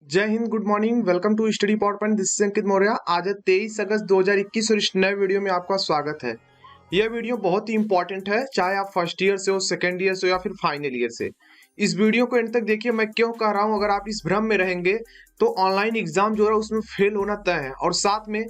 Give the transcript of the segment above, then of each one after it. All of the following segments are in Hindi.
जय हिंद, good morning, welcome to Study Power Point. This is Ankit Maurya. आज है 23 अगस्त 2021 और इस नए वीडियो में आपका स्वागत है। यह वीडियो बहुत ही इंपॉर्टेंट है, चाहे आप फर्स्ट ईयर से हो, सेकेंड ईयर से हो या फिर फाइनल ईयर से। इस वीडियो को एंड तक देखिए। मैं क्यों कह रहा हूं, अगर आप इस भ्रम में रहेंगे तो ऑनलाइन एग्जाम जो है उसमें फेल होना तय है। और साथ में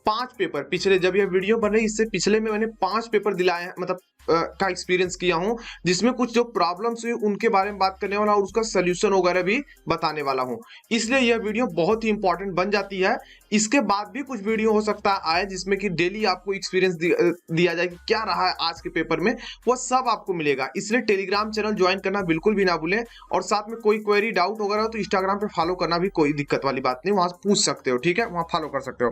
5 पेपर पिछले, जब यह वीडियो बन रही इससे पिछले में मैंने 5 पेपर दिलाए हैं, मतलब का एक्सपीरियंस किया हूं, जिसमें कुछ जो प्रॉब्लम्स हुई उनके बारे में बात करने वाला और उसका सोल्यूशन वगैरह भी बताने वाला हूं। इसलिए यह वीडियो बहुत ही इंपॉर्टेंट बन जाती है। इसके बाद भी कुछ वीडियो हो सकता है आए जिसमें कि डेली आपको एक्सपीरियंस दिया जाए कि क्या रहा है आज के पेपर में, वो सब आपको मिलेगा। इसलिए टेलीग्राम चैनल ज्वाइन करना बिल्कुल भी ना भूलें। और साथ में कोई क्वेरी डाउट वगैरह हो तो इंस्टाग्राम पे फॉलो करना भी कोई दिक्कत वाली बात नहीं, वहां पूछ सकते हो, ठीक है, वहां फॉलो कर सकते हो।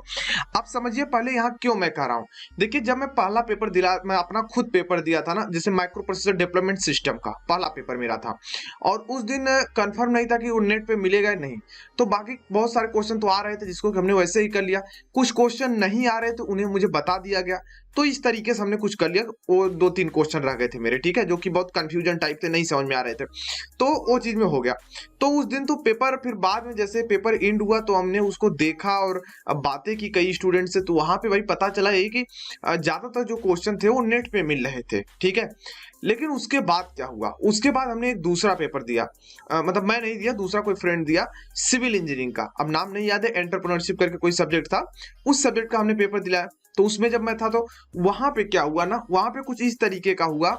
अब समझिए पहले यहाँ क्यों मैं कह रहा हूँ। देखिए, जब मैं पहला पेपर दिला, मैं अपना खुद पेपर दिया था ना, जैसे माइक्रो प्रोसेसर डेवलपमेंट सिस्टम का पहला पेपर मेरा था, और उस दिन कंफर्म नहीं था कि वो नेट पे मिलेगा या नहीं। तो बाकी बहुत सारे क्वेश्चन तो आ रहे थे जिसको हमने वैसे ही कर लिया, कुछ क्वेश्चन नहीं आ रहे तो उन्हें मुझे बता दिया गया। तो इस तरीके से हमने कुछ कर लिया। वो 2-3 क्वेश्चन रह गए थे मेरे, ठीक है, जो कि बहुत कंफ्यूजन टाइप थे, नहीं समझ में आ रहे थे, तो वो चीज में हो गया। तो उस दिन तो पेपर, फिर बाद में जैसे पेपर एंड हुआ तो हमने उसको देखा और बातें की कई स्टूडेंट से, तो वहां पे भाई पता चला यही कि ज्यादातर जो क्वेश्चन थे वो नेट पे मिल रहे थे, ठीक है। लेकिन उसके बाद क्या हुआ, उसके बाद हमने एक दूसरा पेपर दिया, मतलब मैं नहीं दिया, दूसरा कोई फ्रेंड दिया, सिविल इंजीनियरिंग का। अब नाम नहीं याद है, एंटरप्रेन्योरशिप करके कोई सब्जेक्ट था, उस सब्जेक्ट का हमने पेपर दिलाया। तो उसमें जब मैं था तो वहां पे क्या हुआ ना, वहां पे कुछ इस तरीके का हुआ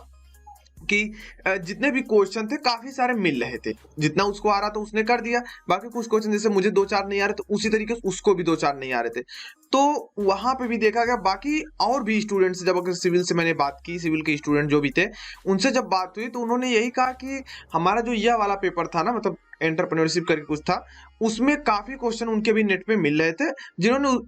कि जितने भी क्वेश्चन थे काफी सारे मिल रहे थे, जितना उसको आ रहा था उसने कर दिया। बाकी कुछ क्वेश्चन जैसे मुझे 2-4 नहीं आ रहे तो उसी तरीके से उसको भी 2-4 नहीं आ रहे थे। तो वहां पे भी देखा गया, बाकी और भी स्टूडेंट से जब अगर सिविल से मैंने बात की, सिविल के स्टूडेंट जो भी थे उनसे जब बात हुई तो उन्होंने यही कहा कि हमारा जो यह वाला पेपर था ना, मतलब एंटरप्रेन्योरशिप करके कुछ था, उसमें काफी क्वेश्चन उनके भी नेट पे मिल रहे थे जिन्होंने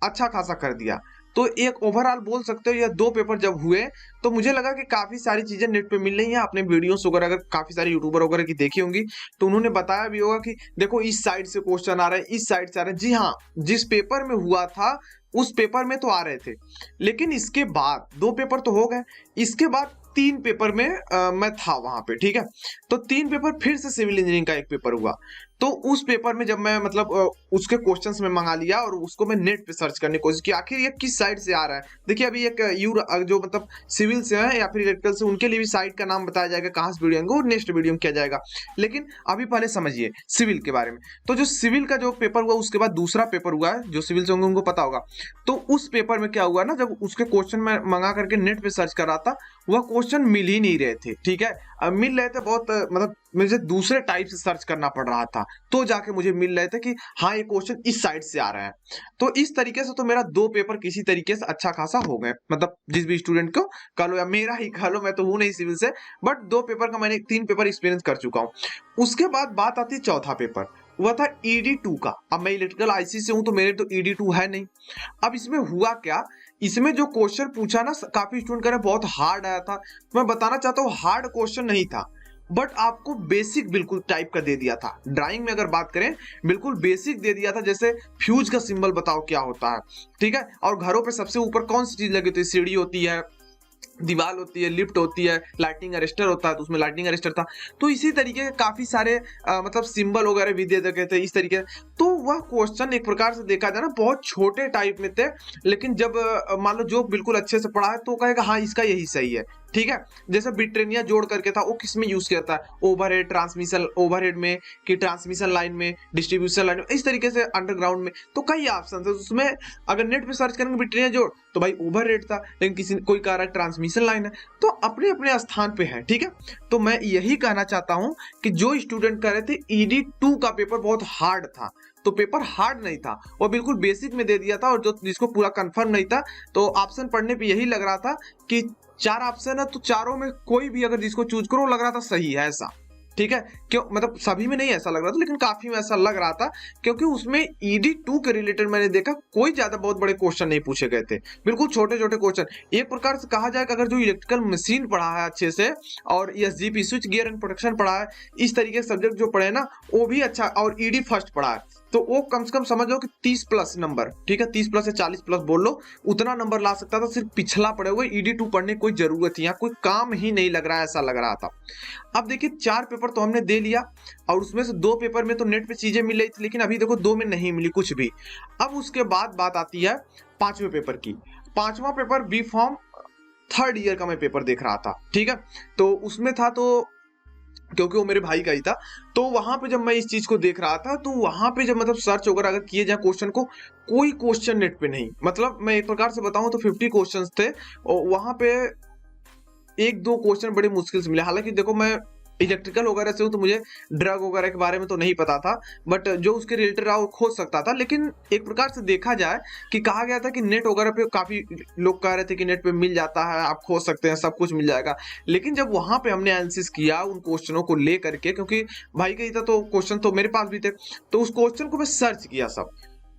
अच्छा खासा कर दिया। तो एक ओवरऑल बोल सकते हो यह 2 पेपर जब हुए तो मुझे लगा कि काफी सारी चीजें नेट पे मिल रही हैं। आपने वीडियोस वगैरह अगर काफी सारे यूट्यूबर वगैरह की देखी होंगी तो उन्होंने बताया भी होगा कि देखो इस साइड से क्वेश्चन आ रहे हैं, इस साइड से आ रहे हैं। जी हाँ, जिस पेपर में हुआ था उस पेपर में तो आ रहे थे, लेकिन इसके बाद 2 पेपर तो हो गए, इसके बाद 3 पेपर में मैं था वहां पे, ठीक है। तो 3 पेपर फिर से सिविल इंजीनियरिंग का एक पेपर हुआ। तो उस पेपर में जब मैं मतलब उसके क्वेश्चंस में मंगा लिया और उसको मैं नेट पे सर्च करने की कोशिश की, आखिर ये किस साइड से आ रहा है। देखिए अभी एक जो मतलब सिविल से है या फिर इलेक्ट्रिकल से, उनके लिए भी साइड का नाम बताया जाएगा, कहाँ से वीडियो वो नेक्स्ट वीडियो में किया जाएगा। लेकिन अभी पहले समझिए सिविल के बारे में। तो जो सिविल का जो पेपर हुआ उसके बाद दूसरा पेपर हुआ है, जो सिविल से होंगे उनको पता होगा। तो उस पेपर में क्या हुआ ना, जब उसके क्वेश्चन मैं मंगा करके नेट पे सर्च कर रहा था, वह क्वेश्चन मिल ही नहीं रहे थे, ठीक है। मिल रहे थे बहुत, मतलब मुझे दूसरे टाइप से सर्च करना पड़ रहा था, तो जाके मुझे मिल रहे थे कि हाँ ये क्वेश्चन इस साइड से आ रहा है। तो इस तरीके से तो मेरा 2 पेपर किसी तरीके से अच्छा खासा हो गए, मतलब जिस भी स्टूडेंट को कह लो या मेरा ही कह लो, मैं तो हूं नहीं सिविल से, बट 2 पेपर का मैंने 3 पेपर एक्सपीरियंस कर चुका हूं। उसके बाद बात आती है चौथा पेपर, वह था ED2 का। अब मैं इलेक्ट्रिकल IC से हूं तो मेरे तो ED2 है नहीं। अब इसमें हुआ क्या, इसमें जो क्वेश्चन पूछा ना, काफी स्टूडेंट कह रहे बहुत हार्ड आया था। मैं बताना चाहता हूँ हार्ड क्वेश्चन नहीं था, बट आपको बेसिक बिल्कुल टाइप का दे दिया था। ड्राइंग में अगर बात करें बिल्कुल बेसिक दे दिया था, जैसे फ्यूज का सिंबल बताओ क्या होता है, ठीक है। और घरों पे सबसे ऊपर कौन सी चीज लगी होती है, सीढ़ी होती है, दीवार होती है, लिफ्ट होती है, लाइटिंग अरेस्टर होता है, तो उसमें लाइटिंग अरेस्टर था। तो इसी तरीके के काफी सारे मतलब सिंबल वगैरह भी दे रखे थे इस तरीके। तो वह क्वेश्चन एक प्रकार से देखा जाए ना बहुत छोटे टाइप में थे, लेकिन जब मान लो जो बिल्कुल अच्छे से पढ़ा है तो कहेगा हाँ इसका यही सही है, ठीक है। जैसे बिट्रेनिया जोड़ करके था, वो किस में यूज किया था, ओवरहेड ट्रांसमिशन, ओवरहेड में कि ट्रांसमिशन लाइन में, डिस्ट्रीब्यूशन लाइन में, इस तरीके से अंडरग्राउंड में। तो कई ऑप्शन थे उसमें, अगर नेट पे सर्च करेंगे बिट्रेनिया जोड़ तो भाई ओवरहेड था, लेकिन किसी कोई कह रहा है ट्रांसमिशन लाइन है, तो अपने अपने स्थान पे है, ठीक है। तो मैं यही कहना चाहता हूं कि जो स्टूडेंट कह रहे थे ED2 का पेपर बहुत हार्ड था, तो पेपर हार्ड नहीं था, वो बिल्कुल बेसिक में दे दिया था। और जो जिसको पूरा कंफर्म नहीं था तो ऑप्शन पढ़ने पे यही लग रहा था कि 4 ऑप्शन है तो चारों में कोई भी अगर जिसको चूज करो लग रहा था सही है, ऐसा, ठीक है। क्यों, मतलब सभी में नहीं ऐसा लग रहा था, लेकिन काफी में ऐसा लग रहा था, क्योंकि उसमें ED2 के रिलेटेड मैंने देखा कोई ज्यादा बहुत बड़े क्वेश्चन नहीं पूछे गए थे, बिल्कुल छोटे छोटे क्वेश्चन। एक प्रकार से कहा जाए कि अगर जो इलेक्ट्रिकल मशीन पढ़ा है अच्छे से, और SGP switch gear and protection पढ़ा है, इस तरीके के सब्जेक्ट जो पढ़े ना वो भी अच्छा, और ED फर्स्ट पढ़ा है, तो वो कम से कम समझ लो कि 30 प्लस नंबर, ठीक है, 30 प्लस या 40 प्लस बोल लो, उतना नंबर ला सकता था। सिर्फ पिछला पढ़े हुए ED2 पढ़ने की कोई जरूरत ही, यहाँ कोई काम ही नहीं लग रहा है, ऐसा लग रहा था। अब देखिए 4 पेपर पेपर तो हमने दे लिया और उसमें से 2 पेपर में तो नेट पे चीजें मिल रही थी, लेकिन अभी देखो 2 में नहीं मिली कुछ भी। अब उसके बाद बात आती है 5वें पेपर की। 5वां paper B form 3rd year का मैं पेपर देख रहा था, ठीक है। तो उसमें था, तो क्योंकि वो मेरे भाई का ही था, तो वहां पे जब मैं इस चीज को देख रहा था, तो वहां पे जब मतलब सर्च वगैरह अगर किए जाए क्वेश्चन को, कोई क्वेश्चन नेट पे नहीं, मतलब मैं एक प्रकार से बताऊं तो 50 क्वेश्चंस थे और वहां पे 1-2 क्वेश्चन बड़े मुश्किल से मिले। हालांकि देखो मैं इलेक्ट्रिकल वगैरह से हूँ तो मुझे ड्रग वगैरह के बारे में तो नहीं पता था, बट जो उसके रिलेटेड रहा वो खोज सकता था। लेकिन एक प्रकार से देखा जाए कि कहा गया था कि नेट वगैरह पे काफी लोग कह रहे थे कि नेट पे मिल जाता है, आप खोज सकते हैं, सब कुछ मिल जाएगा। लेकिन जब वहां पे हमने एनालिसिस किया उन क्वेश्चनों को ले करके, क्योंकि भाई का ही था तो क्वेश्चन तो मेरे पास भी थे, तो उस क्वेश्चन को मैं सर्च किया सब।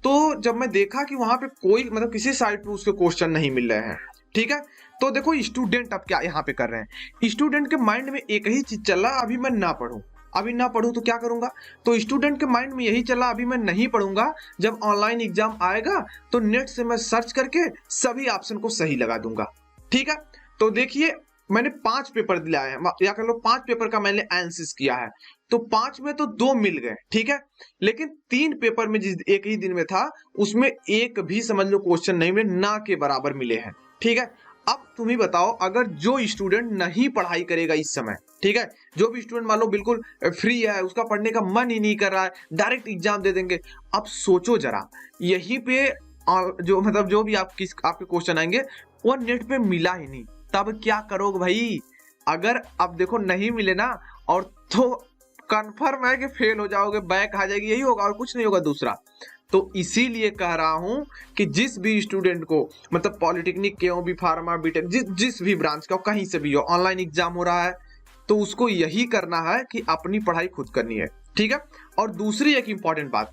तो जब मैं देखा कि वहां पे कोई मतलब किसी साइट पे उसके क्वेश्चन नहीं मिल रहे हैं, ठीक है। तो देखो स्टूडेंट अब क्या यहाँ पे कर रहे हैं, स्टूडेंट के माइंड में एक ही चीज चल रहा, अभी मैं ना पढूं, अभी ना पढूं तो क्या करूंगा। तो स्टूडेंट के माइंड में यही चला, अभी मैं नहीं पढ़ूंगा, जब ऑनलाइन एग्जाम आएगा तो नेट से मैं सर्च करके सभी ऑप्शन को सही लगा दूंगा, ठीक है। तो देखिए मैंने 5 पेपर दिलाए हैं, या कह लो 5 पेपर का मैंने एनालिसिस किया है। तो 5 में तो 2 मिल गए, ठीक है। लेकिन 3 पेपर में जिस एक ही दिन में था, उसमें एक भी समझ लो क्वेश्चन नहीं मिले, ना के बराबर मिले हैं, ठीक है। अब तुम ही बताओ, अगर जो स्टूडेंट नहीं पढ़ाई करेगा इस समय, ठीक है, जो भी स्टूडेंट मान लो बिल्कुल फ्री है, उसका पढ़ने का मन ही नहीं कर रहा है, डायरेक्ट एग्जाम दे देंगे। अब सोचो जरा, यहीं पे जो मतलब जो भी आपके क्वेश्चन आएंगे वो नेट पे मिला ही नहीं, तब क्या करोगे भाई। अगर अब देखो नहीं मिले ना, और तो कंफर्म है कि फेल हो जाओगे, बैक आ जाएगी, यही होगा और कुछ नहीं होगा दूसरा। तो इसीलिए कह रहा हूं कि जिस भी स्टूडेंट को मतलब पॉलिटेक्निक के हो, भी फार्मा, बीटेक, जिस भी ब्रांच का हो, कहीं से भी हो, ऑनलाइन एग्जाम हो रहा है, तो उसको यही करना है कि अपनी पढ़ाई खुद करनी है, ठीक है। और दूसरी एक इंपॉर्टेंट बात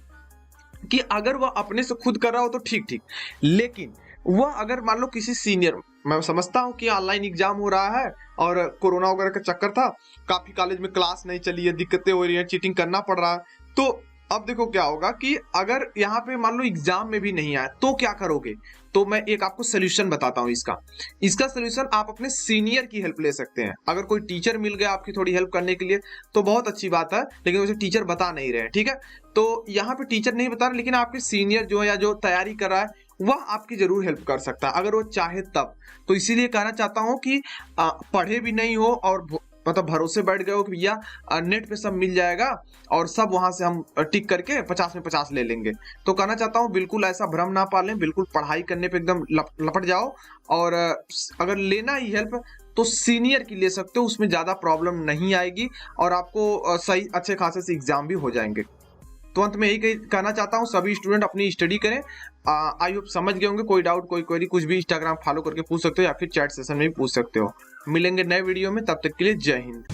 कि अगर वह अपने से खुद कर रहा हो तो ठीक, लेकिन वह अगर मान लो किसी सीनियर, मैं समझता हूं कि ऑनलाइन एग्जाम हो रहा है और कोरोना वगैरह का चक्कर था, काफी कॉलेज में क्लास नहीं चली है, दिक्कतें हो रही है, चीटिंग करना पड़ रहा है। तो अब देखो क्या होगा कि अगर यहाँ पे मान लो एग्जाम में भी नहीं आया तो क्या करोगे। तो मैं एक आपको सोल्यूशन बताता हूँ इसका सोल्यूशन, आप अपने सीनियर की हेल्प ले सकते हैं। अगर कोई टीचर मिल गया आपकी थोड़ी हेल्प करने के लिए तो बहुत अच्छी बात है, लेकिन वैसे टीचर बता नहीं रहे, ठीक है। तो यहाँ पे टीचर नहीं बता रहे, लेकिन आपके सीनियर जो है या जो तैयारी कर रहा है वह आपकी जरूर हेल्प कर सकता है, अगर वो चाहे तब। तो इसीलिए कहना चाहता हूँ कि पढ़े भी नहीं हो और मतलब भरोसे बैठ गए हो कि भैया नेट पे सब मिल जाएगा और सब वहां से हम टिक करके 50 में 50 ले लेंगे, तो कहना चाहता हूँ बिल्कुल ऐसा भ्रम ना पालें, बिल्कुल पढ़ाई करने पे एकदम लपट जाओ। और अगर लेना ही हेल्प तो सीनियर की ले सकते हो, उसमें ज्यादा प्रॉब्लम नहीं आएगी और आपको सही अच्छे खासे से एग्जाम भी हो जाएंगे। तो अंत में यही कहना चाहता हूँ, सभी स्टूडेंट अपनी स्टडी करें। आई होप समझ गए होंगे। कोई डाउट, कोई क्वेरी, कुछ भी इंस्टाग्राम फॉलो करके पूछ सकते हो या फिर चैट सेशन में भी पूछ सकते हो। मिलेंगे नए वीडियो में, तब तक के लिए जय हिंद।